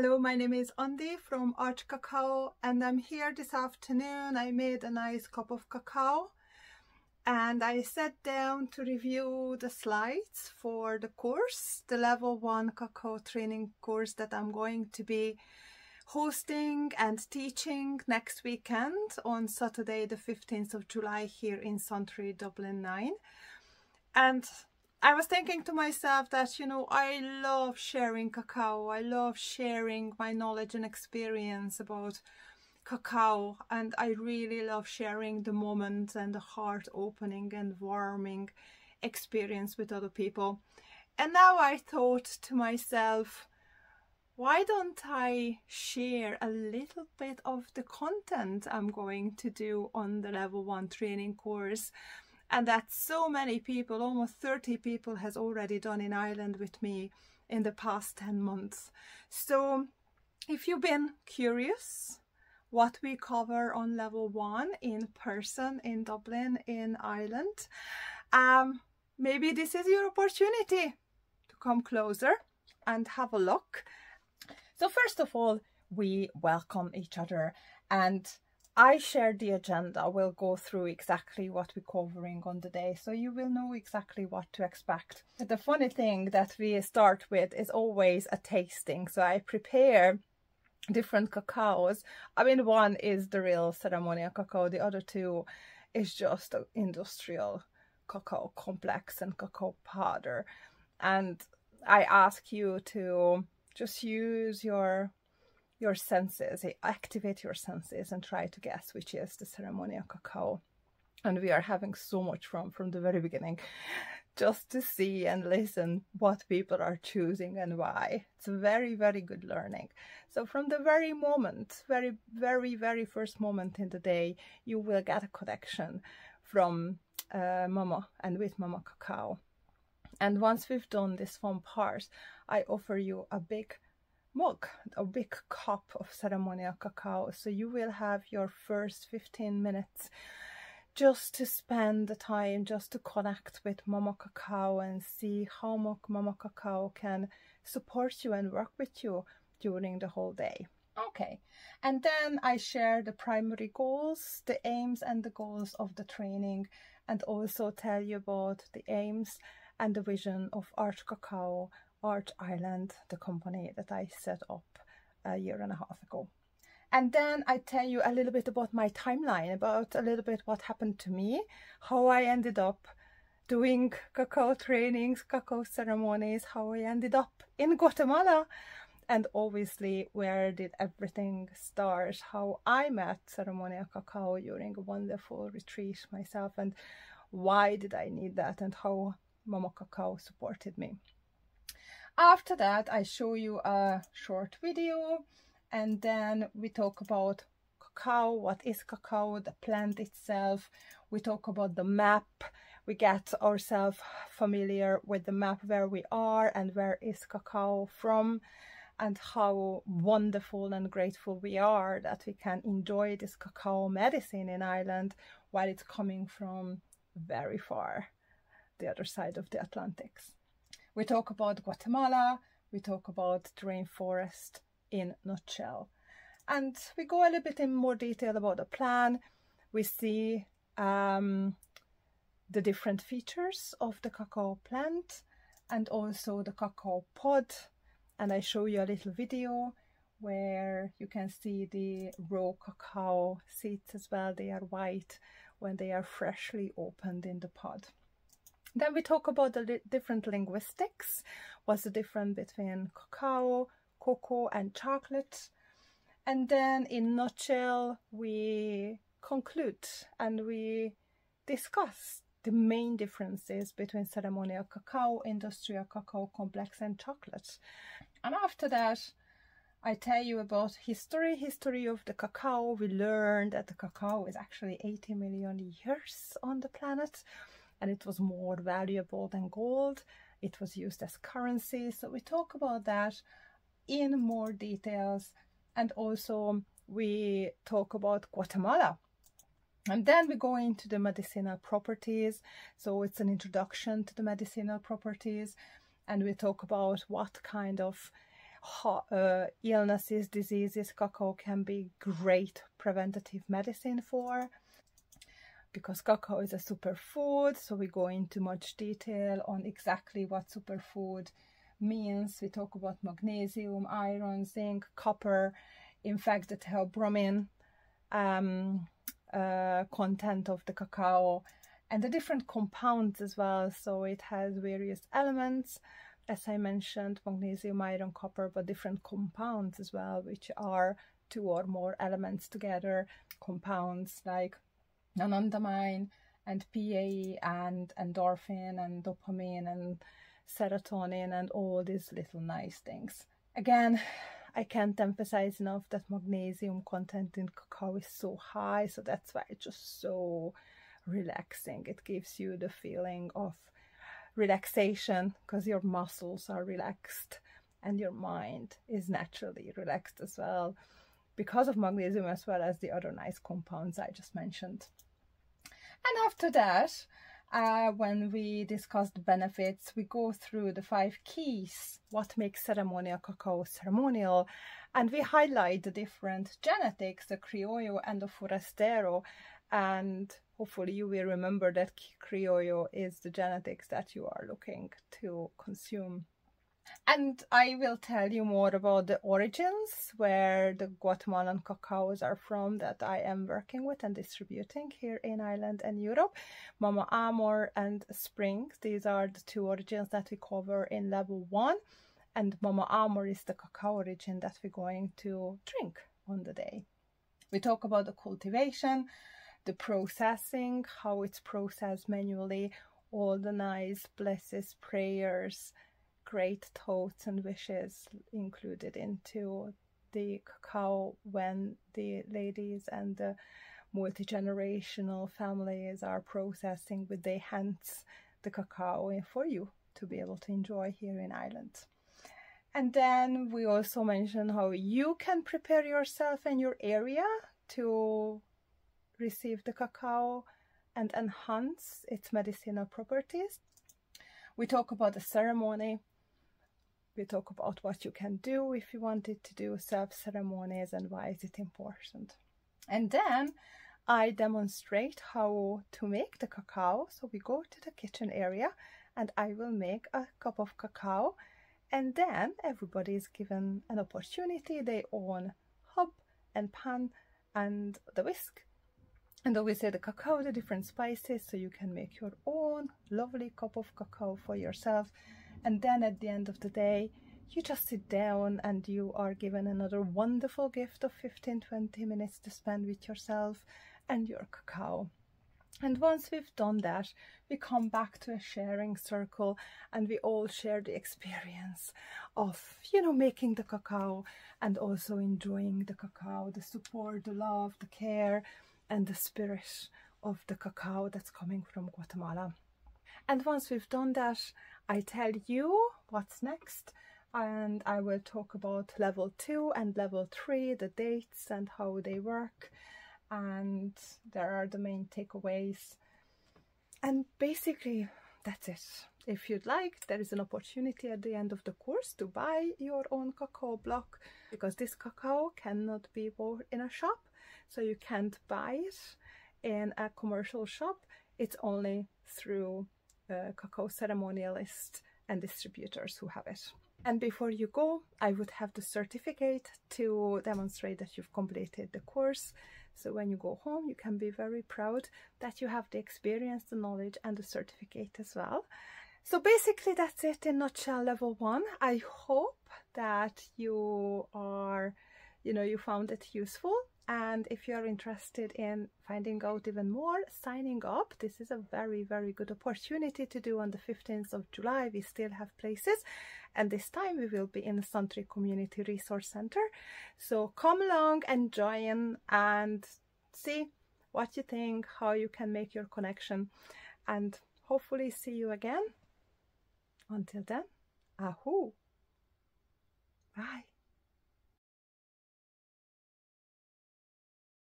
Hello, my name is Andy from ARCH Cacao and I'm here this afternoon. I made a nice cup of cacao and I sat down to review the slides for the course, the level 1 cacao training course that I'm going to be hosting and teaching next weekend on Saturday the 15th of July here in Santry, Dublin 9. And I was thinking to myself that, I love sharing cacao. I love sharing my knowledge and experience about cacao. And I really love sharing the moment and the heart-opening and warming experience with other people. And now I thought to myself, why don't I share a little bit of the content I'm going to do on the level 1 training course? And that so many people, almost 30 people, has already done in Ireland with me in the past 10 months. So if you've been curious what we cover on level 1 in person in Dublin in Ireland, maybe this is your opportunity to come closer and have a look. So first of all, we welcome each other and I shared the agenda. We'll go through exactly what we're covering on the day, so you will know exactly what to expect. The funny thing that we start with is always a tasting. So I prepare different cacaos. I mean, one is the real ceremonial cacao, the other two is just industrial cacao complex and cacao powder. And I ask you to just use your senses, activate your senses and try to guess which is the ceremonial cacao. And we are having so much fun from the very beginning, just to see and listen what people are choosing and why. It's very, very good learning. So from the very moment, very first moment in the day, you will get a connection from Mama and with Mama Cacao. And once we've done this fun part, I offer you a big mug, a big cup of ceremonial cacao. So you will have your first 15 minutes just to spend the time, just to connect with Mama Cacao and see how much Mama Cacao can support you and work with you during the whole day. Okay, and then I share the primary goals, the aims and the goals of the training, and also tell you about the aims and the vision of ARCH Cacao, ARCH Ireland, the company that I set up a year and a half ago. And then I tell you a little bit about my timeline, about a little bit what happened to me, how I ended up doing cacao trainings, cacao ceremonies, how I ended up in Guatemala, and obviously where did everything start, how I met ceremonial cacao during a wonderful retreat myself, and why did I need that, and how Mama Cacao supported me. After that, I show you a short video and then we talk about cacao, what is cacao, the plant itself. We talk about the map. We get ourselves familiar with the map, where we are and where is cacao from, and how wonderful and grateful we are that we can enjoy this cacao medicine in Ireland while it's coming from very far, the other side of the Atlantics. We talk about Guatemala, we talk about the rainforest in a nutshell. And we go a little bit in more detail about the plan. We see the different features of the cacao plant and also the cacao pod. And I show you a little video where you can see the raw cacao seeds as well. They are white when they are freshly opened in the pod. Then we talk about the different linguistics. What's the difference between cacao, cocoa and chocolate? And then in a nutshell, we conclude and we discuss the main differences between ceremonial cacao, industrial cacao complex and chocolate. And after that, I tell you about history of the cacao. We learned that the cacao is actually 80 million years on the planet, and it was more valuable than gold. It was used as currency. So we talk about that in more details. And also we talk about Guatemala. And then we go into the medicinal properties. So it's an introduction to the medicinal properties. And we talk about what kind of illnesses, diseases, cacao can be great preventative medicine for. Because cacao is a superfood, so we go into much detail on exactly what superfood means. We talk about magnesium, iron, zinc, copper, in fact the theobromine content of the cacao, and the different compounds as well. So it has various elements, as I mentioned, magnesium, iron, copper, but different compounds as well, which are 2 or more elements together, compounds like anandamide and PAE and endorphin and dopamine and serotonin and all these little nice things. Again, I can't emphasize enough that magnesium content in cacao is so high, so that's why it's just so relaxing. It gives you the feeling of relaxation because your muscles are relaxed and your mind is naturally relaxed as well because of magnesium, as well as the other nice compounds I just mentioned. And after that, when we discuss the benefits, we go through the 5 keys, what makes ceremonial cacao ceremonial, and we highlight the different genetics, the Criollo and the Forastero, and hopefully you will remember that Criollo is the genetics that you are looking to consume. And I will tell you more about the origins, where the Guatemalan cacaos are from that I am working with and distributing here in Ireland and Europe. Mama Amor and Spring, these are the 2 origins that we cover in level 1. And Mama Amor is the cacao origin that we're going to drink on the day. We talk about the cultivation, the processing, how it's processed manually, all the nice blesses, prayers, great thoughts and wishes included into the cacao when the ladies and the multi-generational families are processing with their hands the cacao for you to be able to enjoy here in Ireland. And then we also mention how you can prepare yourself in your area to receive the cacao and enhance its medicinal properties. We talk about the ceremony. We talk about what you can do if you wanted to do self-ceremonies and why is it important. And then I demonstrate how to make the cacao. So we go to the kitchen area and I will make a cup of cacao, and then everybody is given an opportunity, their own hob and pan and the whisk. And obviously the cacao, the different spices, so you can make your own lovely cup of cacao for yourself. And then at the end of the day, you just sit down and you are given another wonderful gift of 15-20 minutes to spend with yourself and your cacao. And once we've done that, we come back to a sharing circle and we all share the experience of, you know, making the cacao and also enjoying the cacao, the support, the love, the care, and the spirit of the cacao that's coming from Guatemala. And once we've done that, I tell you what's next, and I will talk about level 2 and level 3, the dates and how they work, and there are the main takeaways. And basically that's it. If you'd like, there is an opportunity at the end of the course to buy your own cacao block, because this cacao cannot be bought in a shop, so you can't buy it in a commercial shop. It's only through Cacao Ceremonialist and distributors who have it. And before you go, I would have the certificate to demonstrate that you've completed the course. So when you go home, you can be very proud that you have the experience, the knowledge, and the certificate as well. So basically that's it in a nutshell, level 1. I hope that you are, you found it useful. And if you're interested in finding out even more, signing up, this is a very, very good opportunity to do on the 15th of July. We still have places, and this time we will be in the Santry Community Resource Center. So come along and join and see what you think, how you can make your connection, and hopefully see you again. Until then, ahoo! Bye!